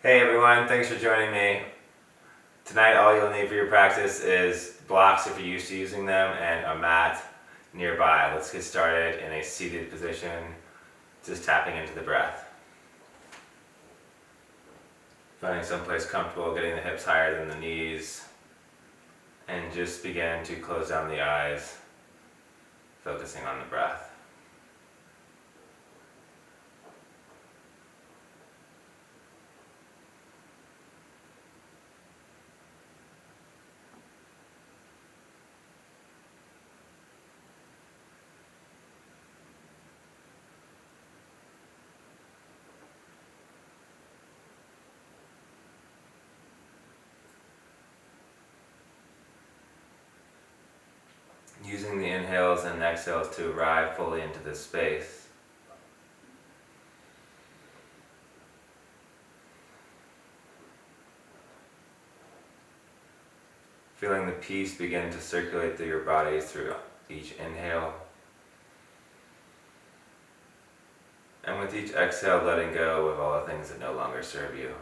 Hey everyone, thanks for joining me. Tonight all you'll need for your practice is blocks if you're used to using them and a mat nearby. Let's get started in a seated position, just tapping into the breath. Finding someplace comfortable, getting the hips higher than the knees, and just begin to close down the eyes, focusing on the breath. Using the inhales and exhales to arrive fully into this space. Feeling the peace begin to circulate through your body through each inhale. And with each exhale, letting go of all the things that no longer serve you.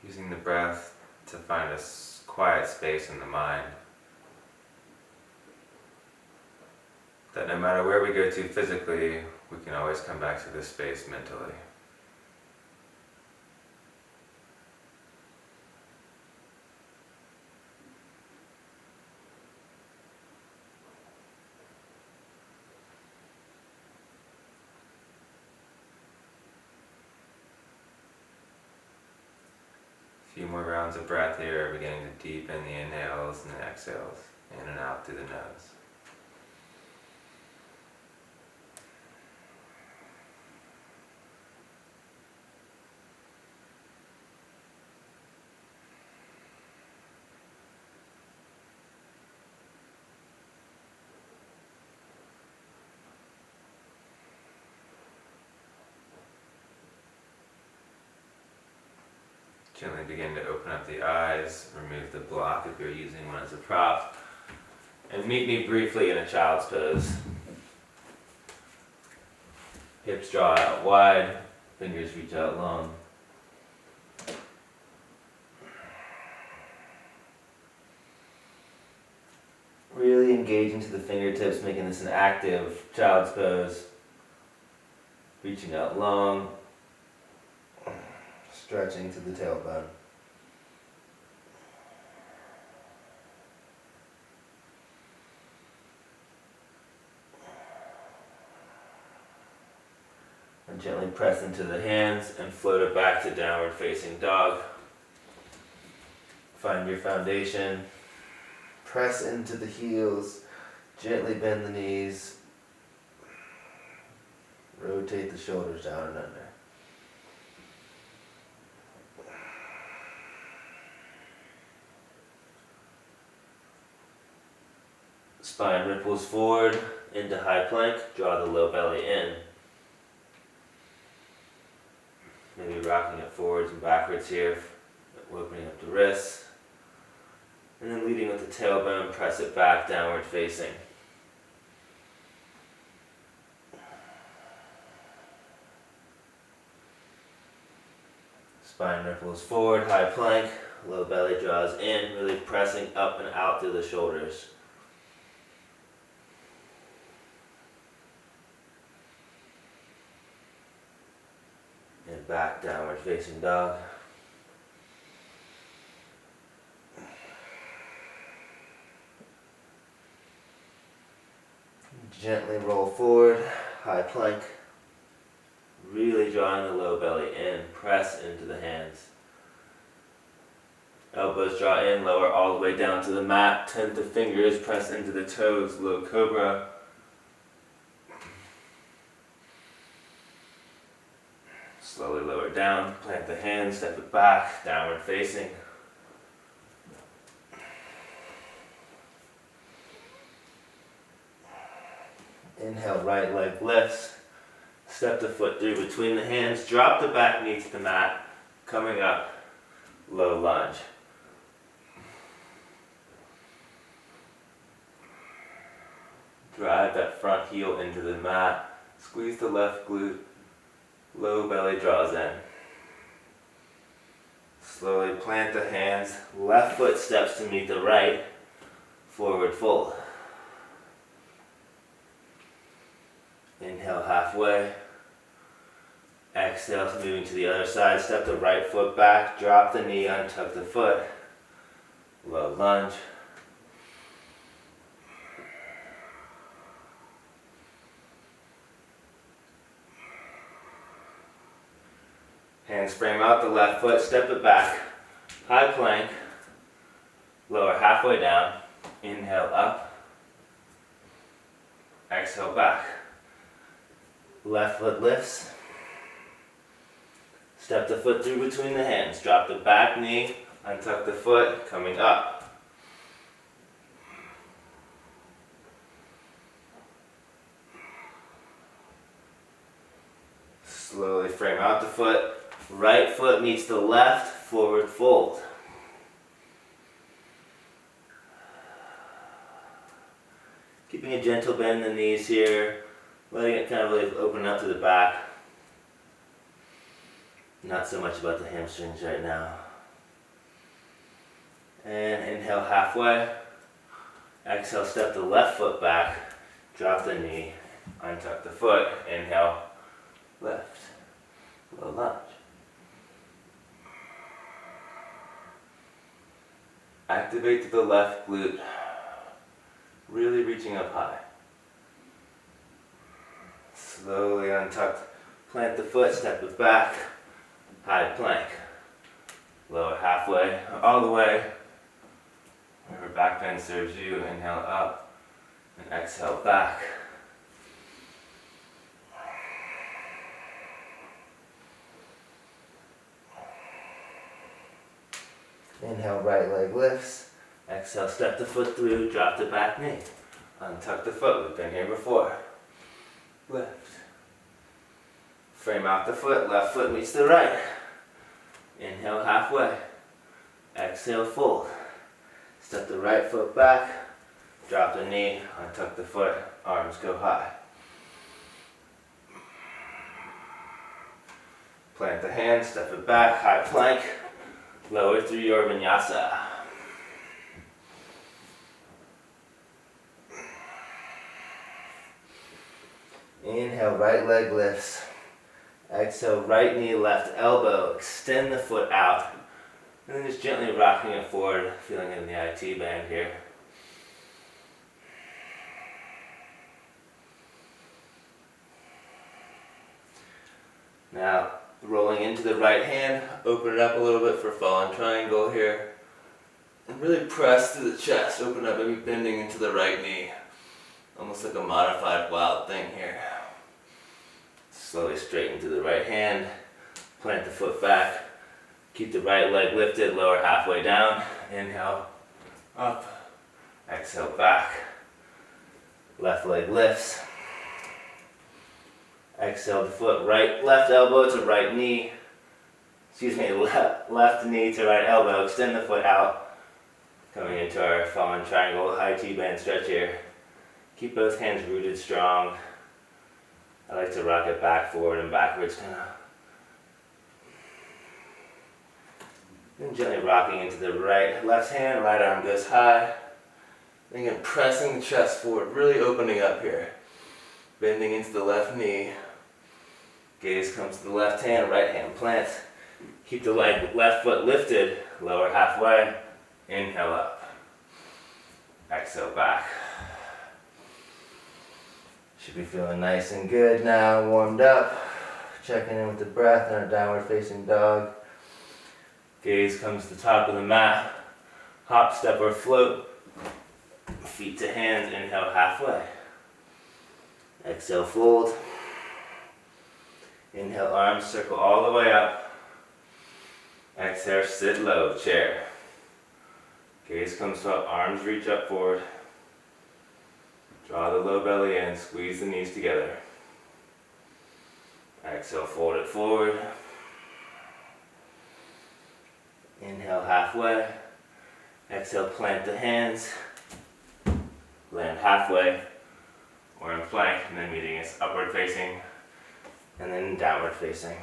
Using the breath to find a quiet space in the mind. That no matter where we go to physically, we can always come back to this space mentally. A few more rounds of breath here, beginning to deepen the inhales and the exhales, in and out through the nose. Gently begin to open up the eyes, remove the block if you're using one as a prop, and meet me briefly in a child's pose. Hips draw out wide, fingers reach out long. Really engage into the fingertips, making this an active child's pose. Reaching out long. Stretching to the tailbone. And gently press into the hands and float it back to downward facing dog. Find your foundation. Press into the heels. Gently bend the knees. Rotate the shoulders down and under. Spine ripples forward into high plank, draw the low belly in. Maybe rocking it forwards and backwards here, opening up the wrists. And then leading with the tailbone, press it back, downward facing. Spine ripples forward, high plank, low belly draws in, really pressing up and out through the shoulders. And back, downward facing dog. Gently roll forward, high plank. Really drawing the low belly in, press into the hands. Elbows draw in, lower all the way down to the mat, tend the fingers, press into the toes, low cobra. Slowly lower down, plant the hands, step it back, downward facing. Inhale, right leg lifts. Step the foot through between the hands. Drop the back knee to the mat. Coming up, low lunge. Drive that front heel into the mat. Squeeze the left glute. Low belly draws in. Slowly plant the hands. Left foot steps to meet the right. Forward fold. Inhale halfway. Exhale, moving to the other side. Step the right foot back. Drop the knee, untuck the foot. Low lunge. Hands frame out the left foot. Step it back. High plank. Lower halfway down. Inhale up. Exhale back. Left foot lifts. Step the foot through between the hands. Drop the back knee. Untuck the foot. Coming up. Slowly frame out the foot. Right foot meets the left. Forward fold. Keeping a gentle bend in the knees here. Letting it kind of really open up to the back. Not so much about the hamstrings right now. And inhale halfway. Exhale, step the left foot back. Drop the knee. Untuck the foot. Inhale, left. Low lunge. Activate to the left glute. Really reaching up high. Slowly untuck. Plant the foot, step it back. High plank. Lower halfway, all the way. Wherever back bend serves you. Inhale up and exhale back. Inhale, right leg lifts. Exhale, step the foot through, drop the back knee. Untuck the foot, we've been here before. Lift. Frame out the foot, left foot meets the right. Inhale halfway. Exhale, fold. Step the right foot back. Drop the knee, untuck the foot, arms go high. Plant the hands, step it back, high plank. Lower through your Vinyasa. Inhale, right leg lifts. Exhale, right knee, left elbow. Extend the foot out. And then just gently rocking it forward, feeling it in the IT band here. Now, rolling into the right hand, open it up a little bit for fallen triangle here. And really press to the chest, open up, maybe bending into the right knee. Almost like a modified wild thing here. Slowly straighten to the right hand, plant the foot back, keep the right leg lifted, lower halfway down, inhale, up, exhale back, left leg lifts, exhale the foot, left elbow to right knee, left knee to right elbow, extend the foot out, coming into our fallen triangle, high T-band stretch here. Keep both hands rooted strong. I like to rock it back, forward, and backwards, kind of. Then gently rocking into the right, left hand, right arm goes high. Then again, pressing the chest forward, really opening up here. Bending into the left knee. Gaze comes to the left hand, right hand plants. Keep the left foot lifted, lower halfway. Inhale up. Exhale back. Should be feeling nice and good now, warmed up. Checking in with the breath in our downward facing dog. Gaze comes to the top of the mat. Hop, step, or float. Feet to hands, inhale halfway. Exhale, fold. Inhale, arms circle all the way up. Exhale, sit low, chair. Gaze comes up, arms reach up forward. Draw the low belly in, squeeze the knees together. Exhale, fold it forward. Inhale halfway. Exhale, plant the hands. Land halfway or in plank, and then meeting is upward facing and then downward facing.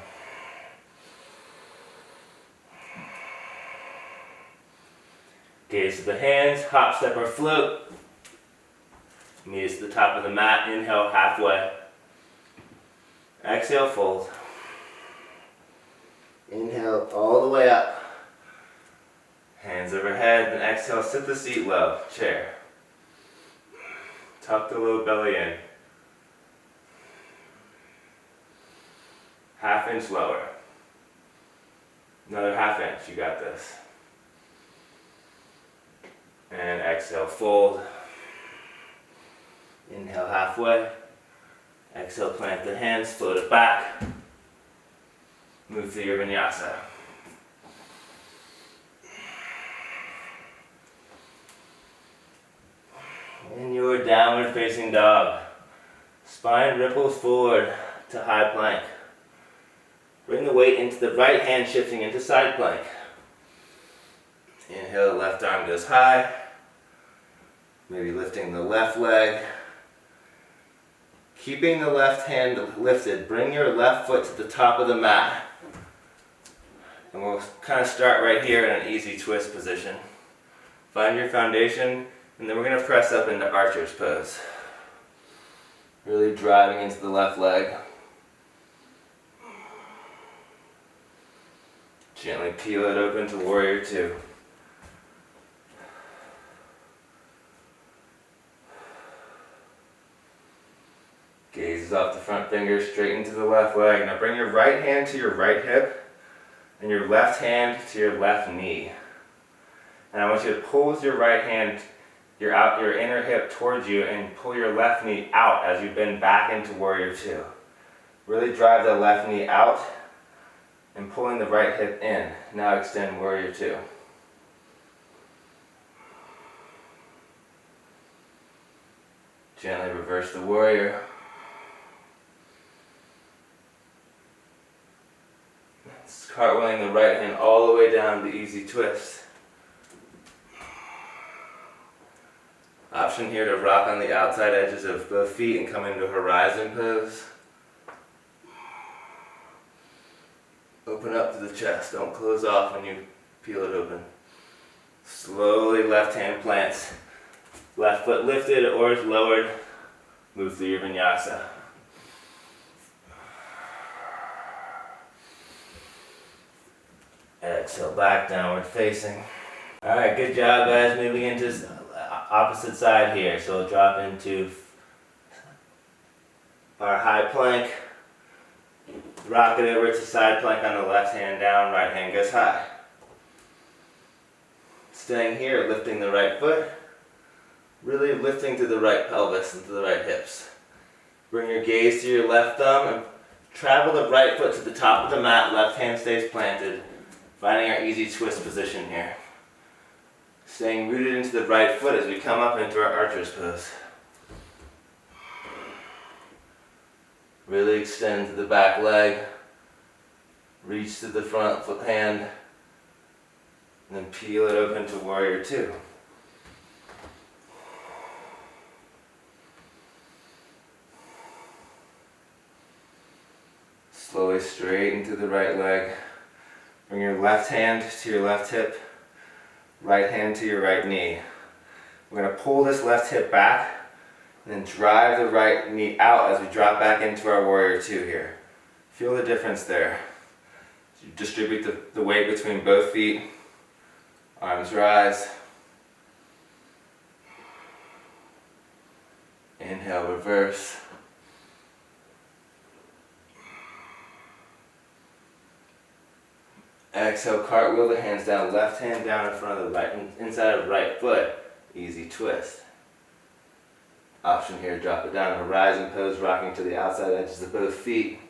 Gaze to the hands, hop, step, or float. Meet us to the top of the mat. Inhale halfway. Exhale, fold. Inhale all the way up. Hands overhead, then exhale, sit the seat low, chair. Tuck the low belly in. Half inch lower. Another half inch, you got this. And exhale, fold. Inhale halfway. Exhale, plant the hands, float it back. Move through your vinyasa. In your downward facing dog, spine ripples forward to high plank. Bring the weight into the right hand, shifting into side plank. Inhale, left arm goes high. Maybe lifting the left leg. Keeping the left hand lifted, bring your left foot to the top of the mat. And we'll kind of start right here in an easy twist position. Find your foundation, and then we're going to press up into archer's pose. Really driving into the left leg. Gently peel it open to warrior two. Gaze off the front fingers, straight into the left leg. Now bring your right hand to your right hip and your left hand to your left knee. And I want you to pull with your right hand your inner hip towards you and pull your left knee out as you bend back into warrior two. Really drive the left knee out and pulling the right hip in. Now extend warrior two. Gently reverse the warrior. Cartwheeling the right hand all the way down to easy twist. Option here to rock on the outside edges of both feet and come into horizon pose. Open up to the chest, don't close off when you peel it open. Slowly left hand plants. Left foot lifted or is lowered. Move through your vinyasa. Exhale, back, downward facing. Alright, good job guys. Moving into opposite side here. So we'll drop into our high plank. Rock it over to side plank on the left hand down, right hand goes high. Staying here, lifting the right foot. Really lifting to the right pelvis and to the right hips. Bring your gaze to your left thumb and travel the right foot to the top of the mat. Left hand stays planted. Finding our easy twist position here. Staying rooted into the right foot as we come up into our archer's pose. Really extend to the back leg. Reach to the front foot hand. And then peel it open to warrior two. Slowly straighten to the right leg. Bring your left hand to your left hip, right hand to your right knee. We're going to pull this left hip back and then drive the right knee out as we drop back into our warrior two here. Feel the difference there. So you distribute the weight between both feet, arms rise. Inhale, reverse. Exhale, cartwheel the hands down, left hand down in front of the right, inside of right foot, easy twist. Option here, drop it down, horizon pose, rocking to the outside edges of both feet.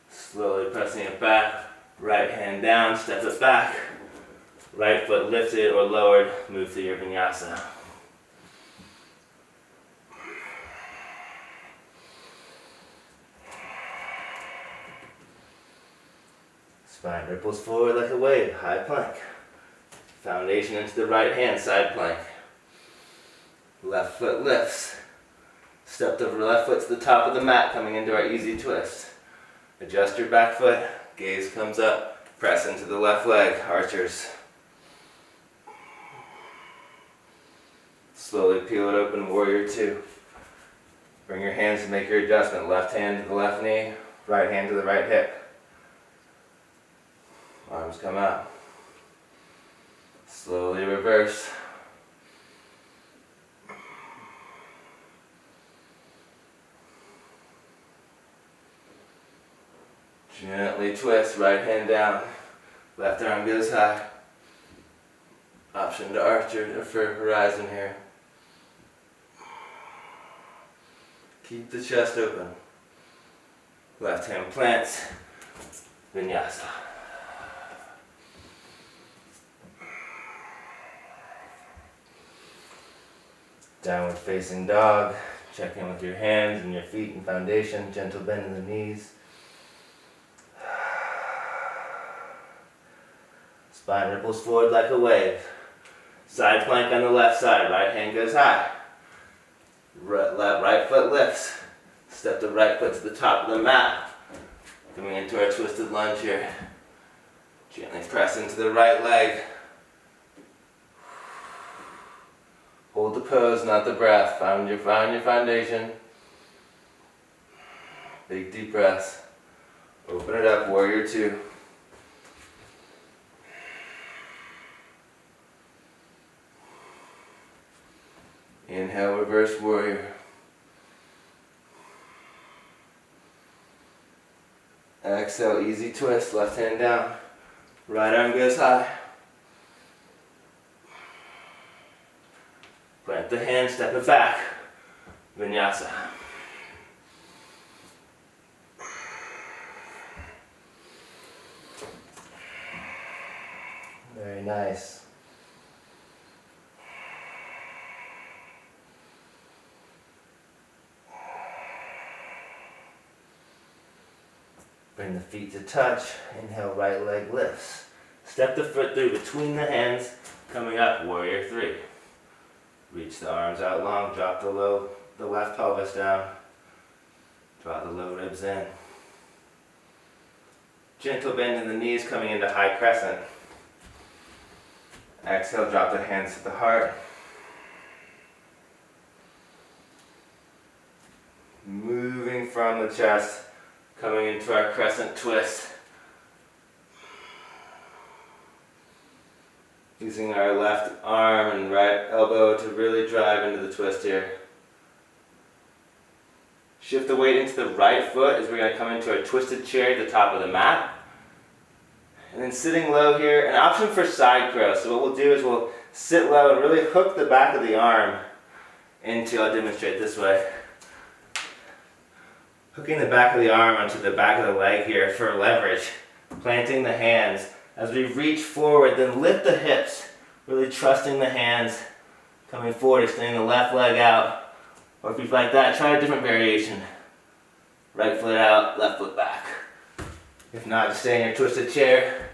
Slowly pressing it back, right hand down, step it back. Right foot lifted or lowered, move to your vinyasa. Spine ripples forward like a wave, high plank. Foundation into the right hand, side plank. Left foot lifts. Step the left foot to the top of the mat, coming into our easy twist. Adjust your back foot, gaze comes up, press into the left leg, archers. Slowly peel it open, warrior two. Bring your hands to make your adjustment. Left hand to the left knee, right hand to the right hip. Arms come out. Slowly reverse. Gently twist, right hand down. Left arm goes high. Option to archer for horizon here. Keep the chest open. Left hand plants. Vinyasa. Downward facing dog. Check in with your hands and your feet and foundation. Gentle bend in the knees. Spine ripples forward like a wave. Side plank on the left side. Right hand goes high. Right foot lifts. Step the right foot to the top of the mat. Coming into our twisted lunge here. Gently press into the right leg. Hold the pose, not the breath. Find your foundation. Big deep breaths. Open it up, warrior two. Inhale, reverse warrior. Exhale, easy twist, left hand down. Right arm goes high. Plant the hand, step it back. Vinyasa. Very nice. Bring the feet to touch. Inhale, right leg lifts. Step the foot through between the hands, coming up, warrior three. Reach the arms out long, drop the left pelvis down. Draw the low ribs in. Gentle bend in the knees, coming into high crescent. Exhale, drop the hands to the heart. Moving from the chest, coming into our crescent twist. Using our left arm and right elbow to really drive into the twist here. Shift the weight into the right foot as we're going to come into a twisted chair at the top of the mat. And then sitting low here, an option for side crow. So what we'll do is we'll sit low and really hook the back of the arm into, I'll demonstrate this way. Hooking the back of the arm onto the back of the leg here for leverage. Planting the hands. As we reach forward, then lift the hips. Really trusting the hands. Coming forward, extending the left leg out. Or if you'd like that, try a different variation. Right foot out, left foot back. If not, just stay in your twisted chair.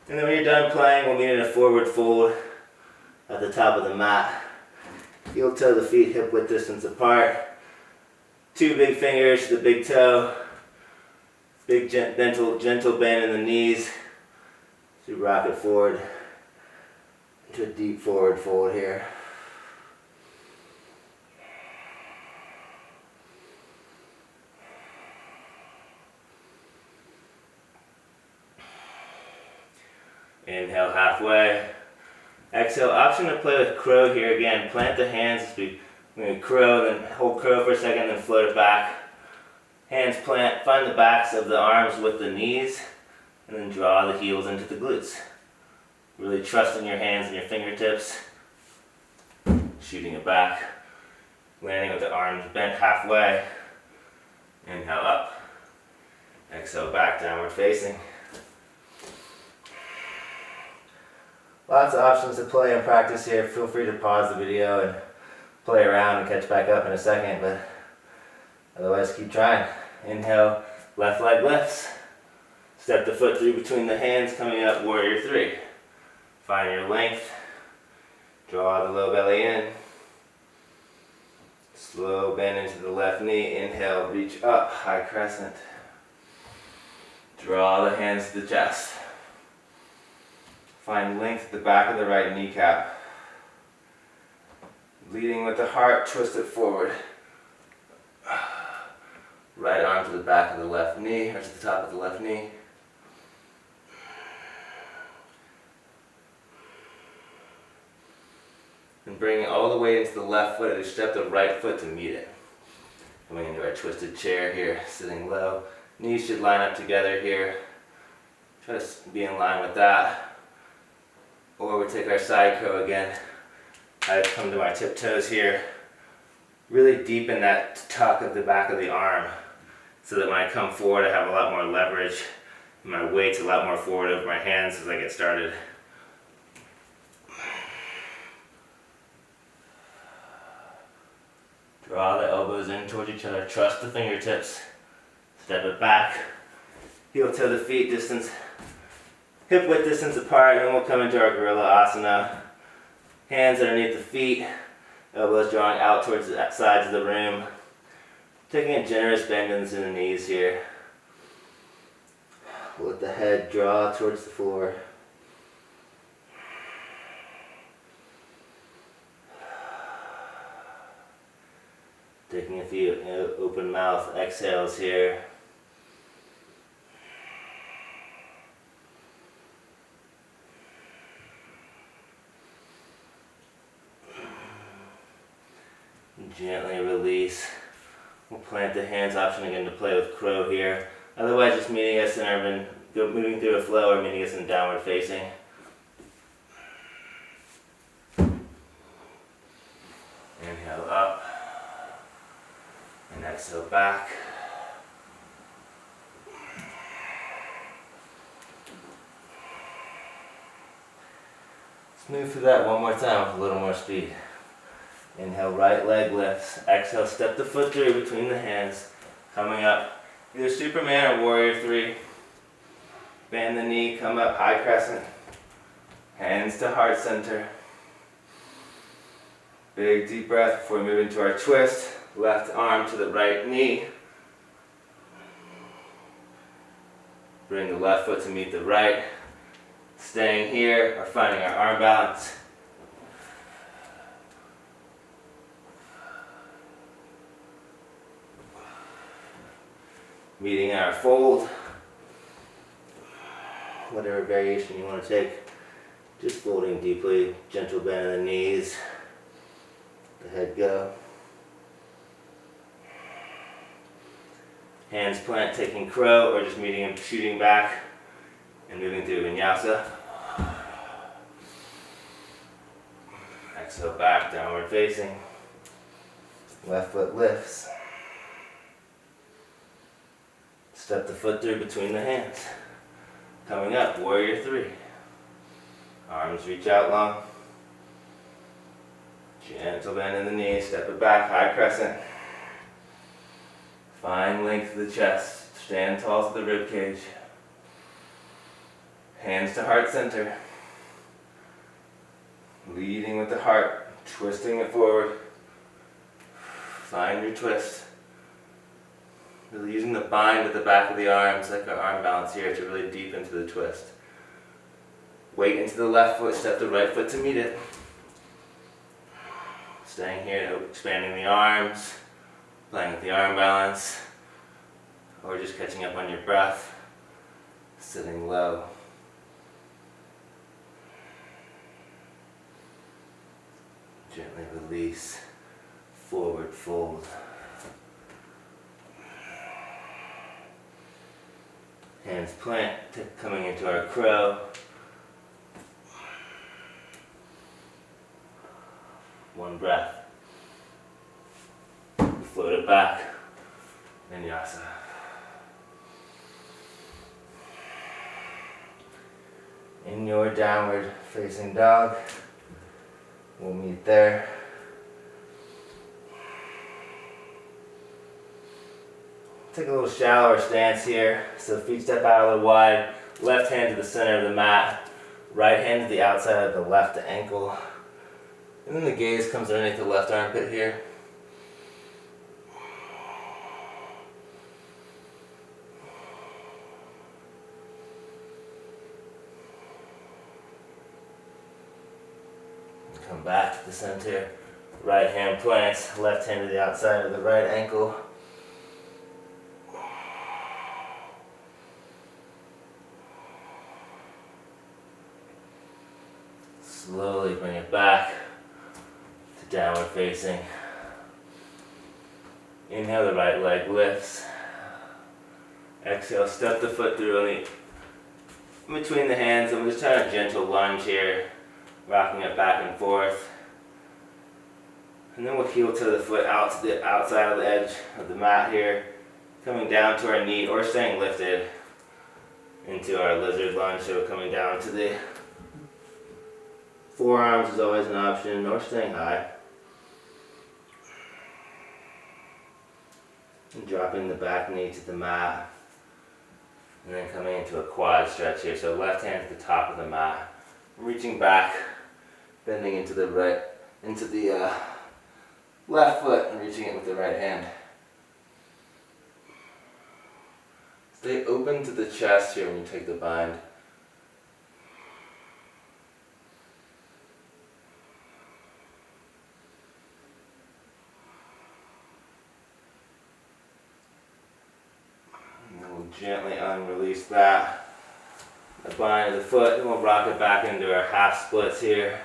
And then when you're done playing, we'll meet in a forward fold at the top of the mat. Heel toe the feet hip width distance apart. Two big fingers to the big toe. Big gentle bend in the knees. So you rock it forward into a deep forward fold here. Inhale halfway. Exhale, option to play with crow here again. Plant the hands as we crow, then hold crow for a second, then float it back. Hands plant, find the backs of the arms with the knees, and then draw the heels into the glutes. Really trusting your hands and your fingertips. Shooting it back. Landing with the arms bent halfway. Inhale up. Exhale back, downward facing. Lots of options to play and practice here. Feel free to pause the video and play around and catch back up in a second, but otherwise keep trying. Inhale, left leg lifts. Step the foot through between the hands, coming up, warrior three. Find your length. Draw the low belly in. Slow bend into the left knee. Inhale, reach up, high crescent. Draw the hands to the chest. Find length at the back of the right kneecap. Leading with the heart, twist it forward. Right arm to the back of the left knee, or to the top of the left knee. And bring it all the way into the left foot, and step the right foot to meet it. Coming into our twisted chair here, sitting low. Knees should line up together here. Try to be in line with that. Or we take our side crow again. I come to my tiptoes here. Really deepen that tuck of the back of the arm, so that when I come forward I have a lot more leverage. My weight's a lot more forward over my hands as I get started. Draw the elbows in towards each other. Trust the fingertips. Step it back. Heel toe the feet distance. Hip width distance apart, and then we'll come into our gorilla asana. Hands underneath the feet. Elbows drawing out towards the sides of the room. Taking a generous bend into the knees here. Let the head draw towards the floor. Taking a few open mouth exhales here. Gently release. We'll plant the hands, option again to play with crow here. Otherwise, just meeting us in moving through a flow, or meeting us in downward facing. Inhale up. And exhale back. Let's move through that one more time with a little more speed. Inhale, right leg lifts. Exhale, step the foot through between the hands. Coming up, either Superman or warrior three. Bend the knee, come up, high crescent. Hands to heart center. Big deep breath before we move into our twist. Left arm to the right knee. Bring the left foot to meet the right. Staying here or finding our arm balance. Meeting our fold. Whatever variation you want to take. Just folding deeply. Gentle bend in the knees. The head go. Hands plant, taking crow, or just meeting and shooting back and moving through Vinyasa. Exhale back, downward facing. Left foot lifts. Step the foot through between the hands. Coming up, warrior three. Arms reach out long. Gentle bend in the knees, step it back, high crescent. Find length of the chest, stand tall to the rib cage. Hands to heart center. Leading with the heart, twisting it forward. Find your twist. Really using the bind at the back of the arms, like our arm balance here, to really deep into the twist. Weight into the left foot, step the right foot to meet it. Staying here, expanding the arms, playing with the arm balance, or just catching up on your breath, sitting low. Gently release, forward fold. Hands plant, coming into our crow. One breath. Float it back. Vinyasa. in your downward facing dog. We'll meet there. Take a little shallower stance here. So feet step out a little wide. Left hand to the center of the mat. Right hand to the outside of the left ankle. And then the gaze comes underneath the left armpit here. Come back to the center. Right hand plants, left hand to the outside of the right ankle. Slowly bring it back to downward facing. Inhale, the right leg lifts. Exhale, step the foot through between the hands. I'm just trying a gentle lunge here, rocking it back and forth. And then we'll heel toe the foot out to the outside of the edge of the mat here, coming down to our knee or staying lifted into our lizard lunge. So we're coming down to the forearms is always an option, or staying high. And dropping the back knee to the mat. And then coming into a quad stretch here. So left hand to the top of the mat. Reaching back, bending into the left foot and reaching it with the right hand. Stay open to the chest here when you take the bind. Gently unrelease that, the bind of the foot, and we'll rock it back into our half splits here.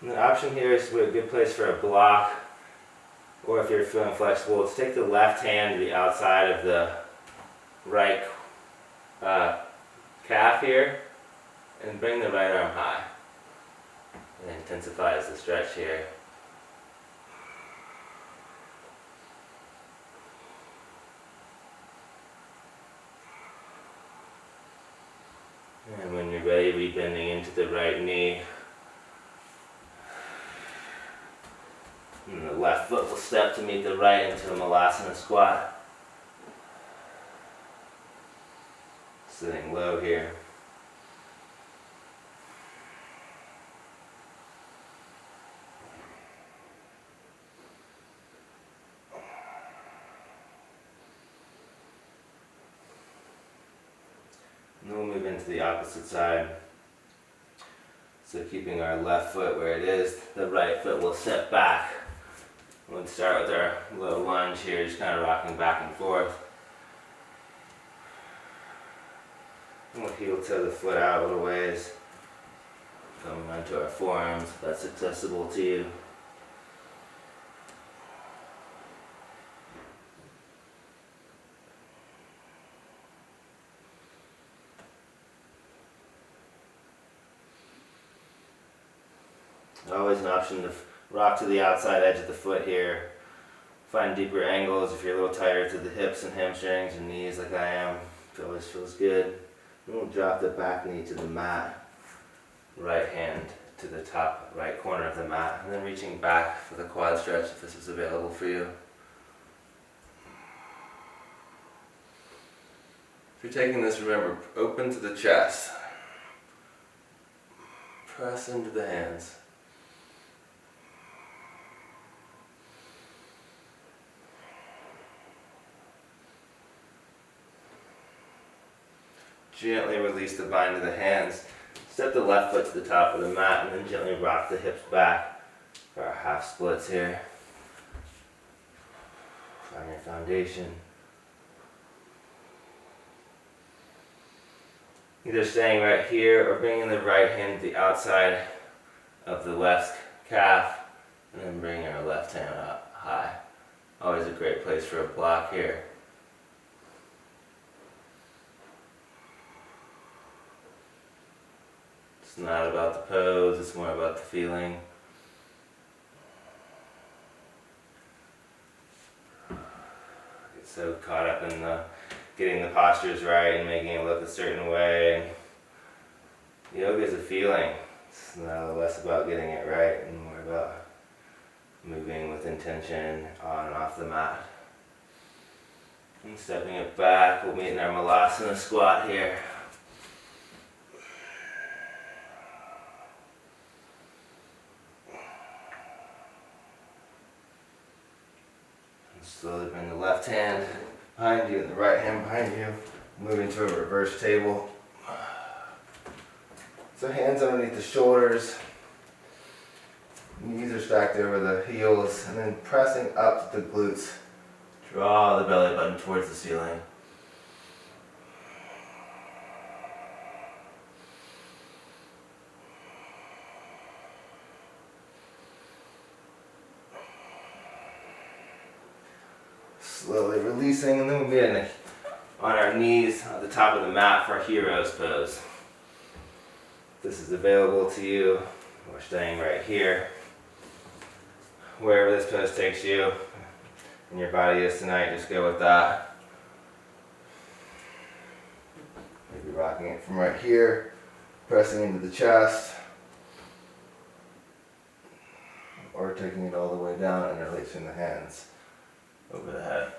And the option here is a good place for a block, or if you're feeling flexible, is take the left hand to the outside of the right calf here, and bring the right arm high. It intensifies the stretch here. And when you're ready, rebending into the right knee. And the left foot will step to meet the right into a Malasana squat. Sitting low here. And then we'll move into the opposite side. So keeping our left foot where it is, the right foot will step back. We'll start with our little lunge here, just kind of rocking back and forth. And we'll heel toe the foot out a little ways, coming onto our forearms if that's accessible to you. Always an option to rock to the outside edge of the foot here. Find deeper angles if you're a little tighter to the hips and hamstrings and knees like I am. It always feels good. And we'll drop the back knee to the mat. Right hand to the top right corner of the mat. And then reaching back for the quad stretch if this is available for you. If you're taking this, remember, open to the chest. Press into the hands. Gently release the bind of the hands. Step the left foot to the top of the mat and then gently rock the hips back for our half splits here. Find your foundation. Either staying right here or bringing the right hand to the outside of the left calf and then bringing our left hand up high. Always a great place for a block here. It's not about the pose, it's more about the feeling. Get so caught up in getting the postures right and making it look a certain way. Yoga is a feeling. It's no less about getting it right and more about moving with intention on and off the mat. And stepping it back, we'll meet in our Malasana squat here. And slowly bring the left hand behind you and the right hand behind you. Moving to a reverse table. So hands underneath the shoulders. Knees are stacked over the heels, and then pressing up to the glutes. Draw the belly button towards the ceiling. Slowly releasing, and then we'll be on our knees at the top of the mat for hero's pose. This is available to you. We're staying right here. Wherever this pose takes you and your body is tonight, just go with that. Maybe rocking it from right here, pressing into the chest, or taking it all the way down and releasing the hands over the head.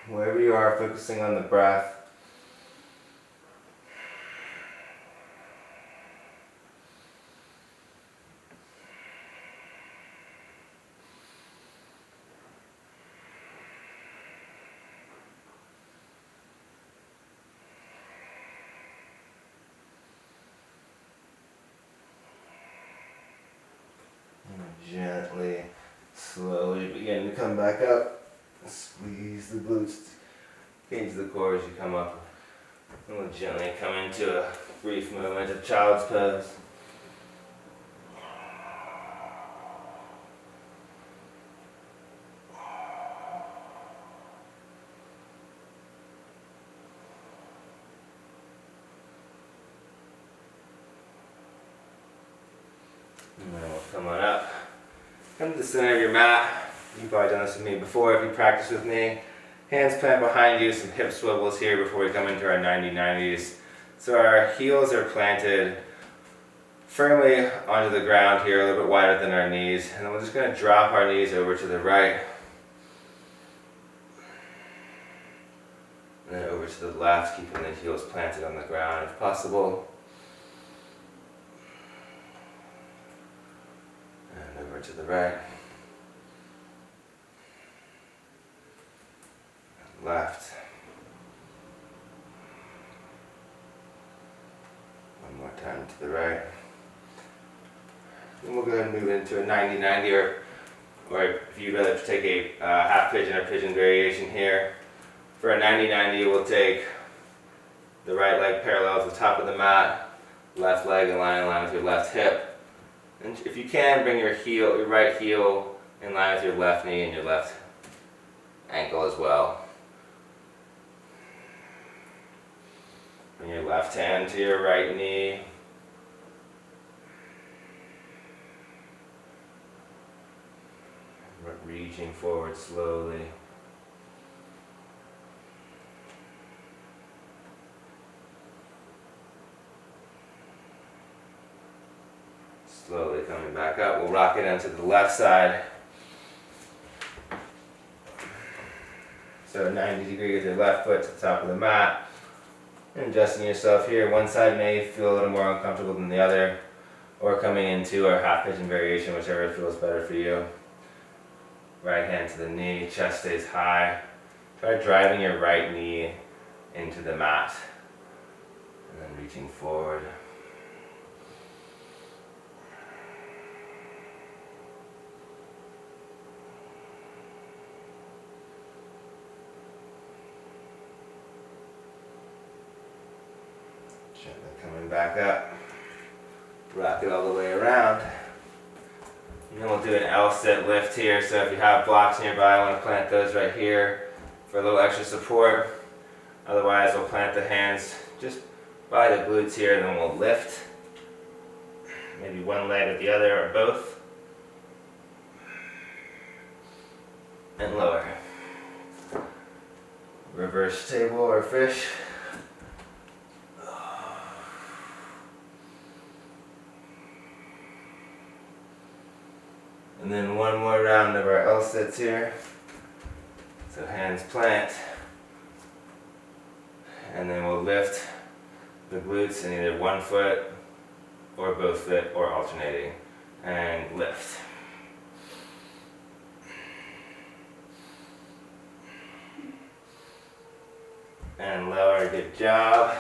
Wherever you are, focusing on the breath. Gently, slowly begin to come back up. Squeeze the glutes, engage the core as you come up. And we'll gently come into a brief moment of child's pose. And then we'll come on up. Come to the center of your mat. You've probably done this with me before if you practice with me. Hands plant behind you, some hip swivels here before we come into our 90-90s. So our heels are planted firmly onto the ground here, a little bit wider than our knees. And then we're just going to drop our knees over to the right. And then over to the left, keeping the heels planted on the ground if possible. And over to the right. Left. One more time to the right. Then we'll go ahead and move into a 90-90 or if you'd rather take a half pigeon or pigeon variation here. For a 90-90 we'll take the right leg parallel to the top of the mat, left leg in line with your left hip. And if you can, bring your right heel in line with your left knee and your left ankle as well. Bring your left hand to your right knee. Reaching forward slowly. Slowly coming back up. We'll rock it onto the left side. So 90 degrees with your left foot to the top of the mat. And adjusting yourself here. One side may feel a little more uncomfortable than the other, or coming into our half pigeon variation, whichever feels better for you. Right hand to the knee, chest stays high. Try driving your right knee into the mat. And then reaching forward. Gently coming back up. Rock it all the way around. And then we'll do an L-sit lift here. So if you have blocks nearby, I want to plant those right here for a little extra support. Otherwise, we'll plant the hands just by the glutes here, and then we'll lift. Maybe one leg with the other or both. and lower. Reverse table or fish. And then one more round of our L sits here. So hands plant. And then we'll lift the glutes in either one foot or both foot or alternating. And lift. And lower, good job.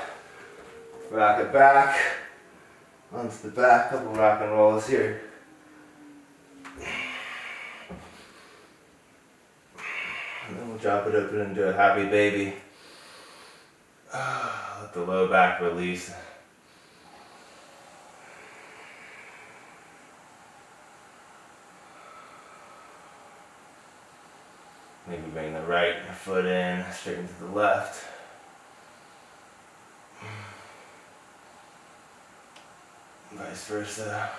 Rock it back. Onto the back, couple rock and rolls here. And then we'll drop it open into a happy baby. Let the low back release. Maybe bring the right foot in, straighten to the left. Vice versa.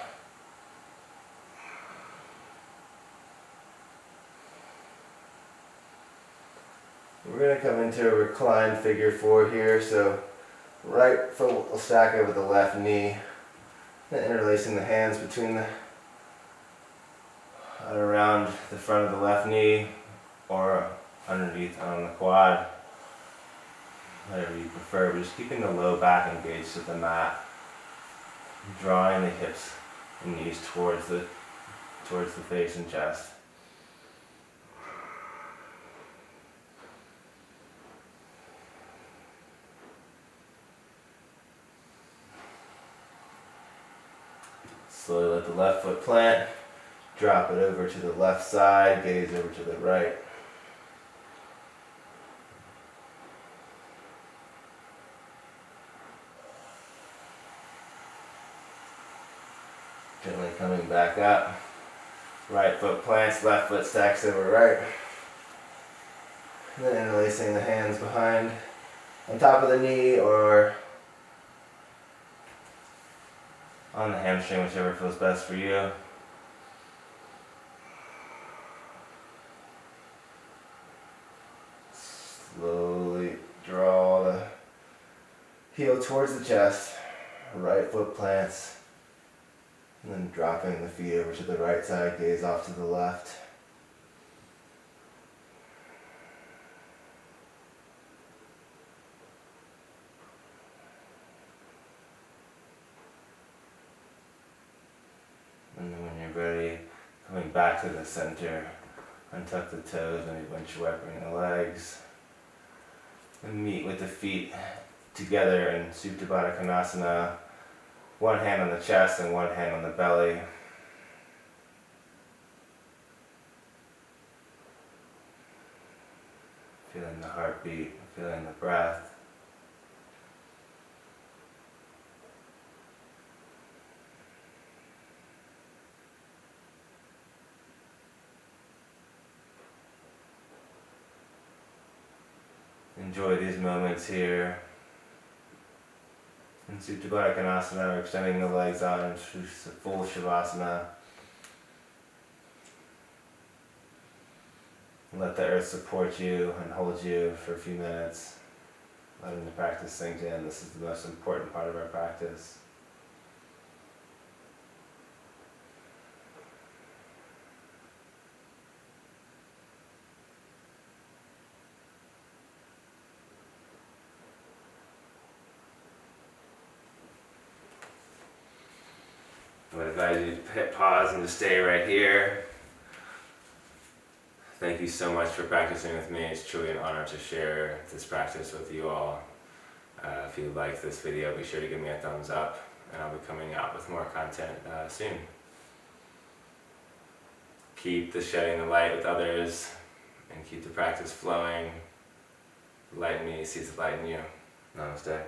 We're going to come into a reclined figure 4 here, so right foot will stack over the left knee, then interlacing the hands between around the front of the left knee or underneath on the quad, whatever you prefer, but just keeping the low back engaged with the mat, drawing the hips and knees towards the face and chest. Slowly let the left foot plant, drop it over to the left side, gaze over to the right. Gently coming back up. Right foot plants, left foot stacks over right. And then interlacing the hands behind, on top of the knee or on the hamstring, whichever feels best for you. Slowly draw the heel towards the chest, right foot plants, and then dropping the feet over to the right side, gaze off to the left. And then when you're ready, coming back to the center, untuck the toes, maybe bunch your wrapping the legs, and meet with the feet together in Supta Baddha Konasana. One hand on the chest and one hand on the belly. Feeling the heartbeat, feeling the breath. Enjoy these moments here. In Supta Baddha Konasana, we're extending the legs out into full Shavasana. Let the earth support you and hold you for a few minutes. Letting the practice sink in. This is the most important part of our practice. I would advise you to hit pause and to stay right here. Thank you so much for practicing with me. It's truly an honor to share this practice with you all. If you like this video, be sure to give me a thumbs up, and I'll be coming out with more content soon. Keep the shedding the light with others, and keep the practice flowing. Light in me sees the light in you. Namaste.